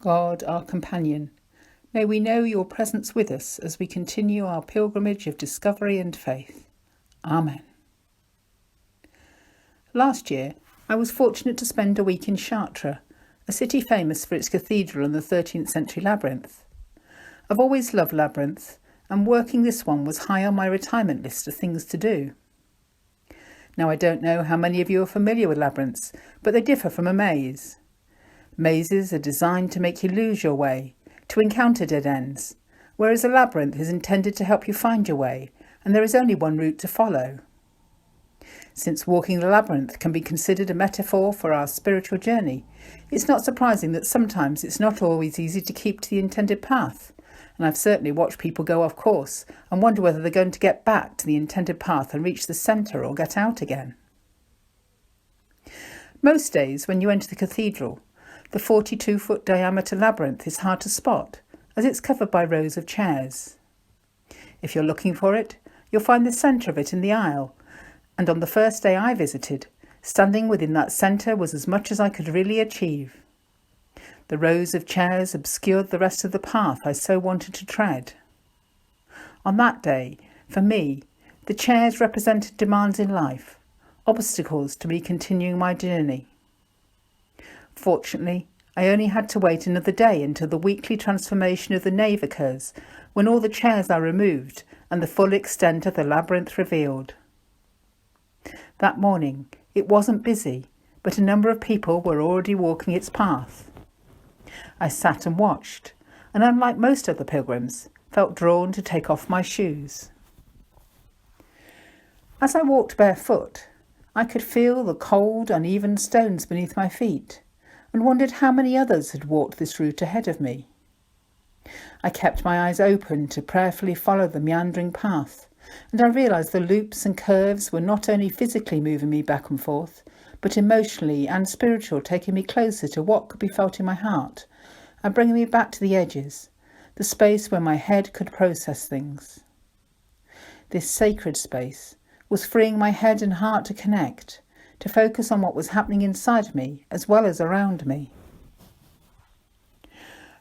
God, our companion, may we know your presence with us as we continue our pilgrimage of discovery and faith. Amen. Last year, I was fortunate to spend a week in Chartres, a city famous for its cathedral and the 13th century labyrinth. I've always loved labyrinths, and working this one was high on my retirement list of things to do. Now, I don't know how many of you are familiar with labyrinths, but they differ from a maze. Mazes are designed to make you lose your way, to encounter dead ends, whereas a labyrinth is intended to help you find your way, and there is only one route to follow. Since walking the labyrinth can be considered a metaphor for our spiritual journey, it's not surprising that sometimes it's not always easy to keep to the intended path, and I've certainly watched people go off course and wonder whether they're going to get back to the intended path and reach the centre or get out again. Most days when you enter the cathedral, the 42-foot diameter labyrinth is hard to spot, as it's covered by rows of chairs. If you're looking for it, you'll find the centre of it in the aisle, and on the first day I visited, standing within that centre was as much as I could really achieve. The rows of chairs obscured the rest of the path I so wanted to tread. On that day, for me, the chairs represented demands in life, obstacles to me continuing my journey. Fortunately, I only had to wait another day until the weekly transformation of the nave occurs, when all the chairs are removed and the full extent of the labyrinth revealed. That morning, it wasn't busy, but a number of people were already walking its path. I sat and watched, and unlike most other pilgrims, felt drawn to take off my shoes. As I walked barefoot, I could feel the cold, uneven stones beneath my feet, and wondered how many others had walked this route ahead of me. I kept my eyes open to prayerfully follow the meandering path, and I realised the loops and curves were not only physically moving me back and forth, but emotionally and spiritually taking me closer to what could be felt in my heart, and bringing me back to the edges, the space where my head could process things. This sacred space was freeing my head and heart to connect, to focus on what was happening inside me as well as around me.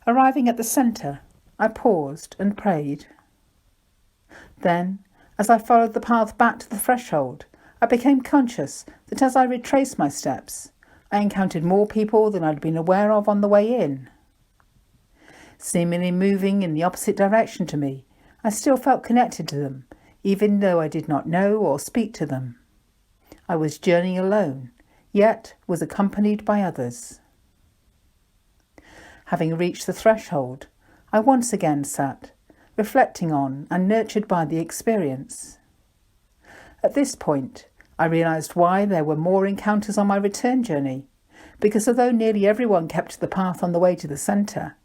Arriving at the centre, I paused and prayed. Then, as I followed the path back to the threshold, I became conscious that as I retraced my steps, I encountered more people than I'd been aware of on the way in. Seemingly moving in the opposite direction to me, I still felt connected to them, even though I did not know or speak to them. I was journeying alone, yet was accompanied by others. Having reached the threshold, I once again sat, reflecting on and nurtured by the experience. At this point, I realised why there were more encounters on my return journey, because although nearly everyone kept the path on the way to the centre,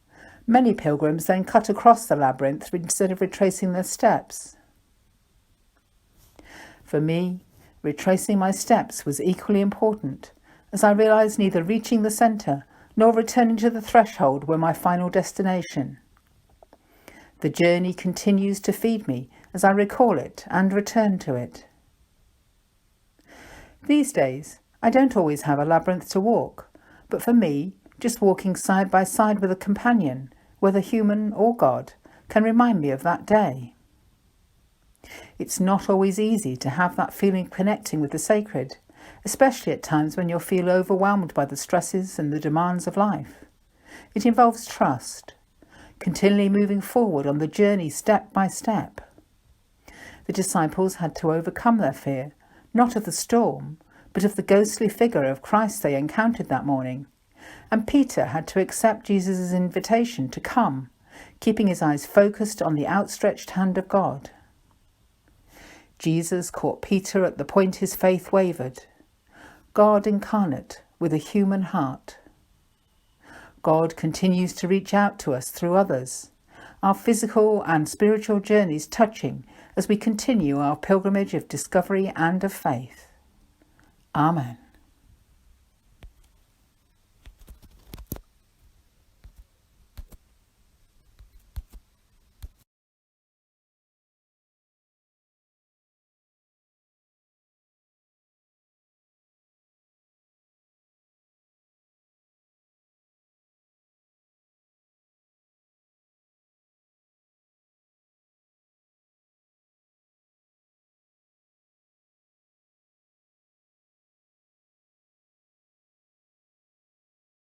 many pilgrims then cut across the labyrinth instead of retracing their steps. For me, retracing my steps was equally important, as I realised neither reaching the centre nor returning to the threshold were my final destination. The journey continues to feed me as I recall it and return to it. These days, I don't always have a labyrinth to walk, but for me, just walking side by side with a companion, whether human or God, can remind me of that day. It's not always easy to have that feeling of connecting with the sacred, especially at times when you feel overwhelmed by the stresses and the demands of life. It involves trust, continually moving forward on the journey step by step. The disciples had to overcome their fear, not of the storm, but of the ghostly figure of Christ they encountered that morning, and Peter had to accept Jesus' invitation to come, keeping his eyes focused on the outstretched hand of God. Jesus caught Peter at the point his faith wavered. God incarnate with a human heart. God continues to reach out to us through others, our physical and spiritual journeys touching as we continue our pilgrimage of discovery and of faith. Amen.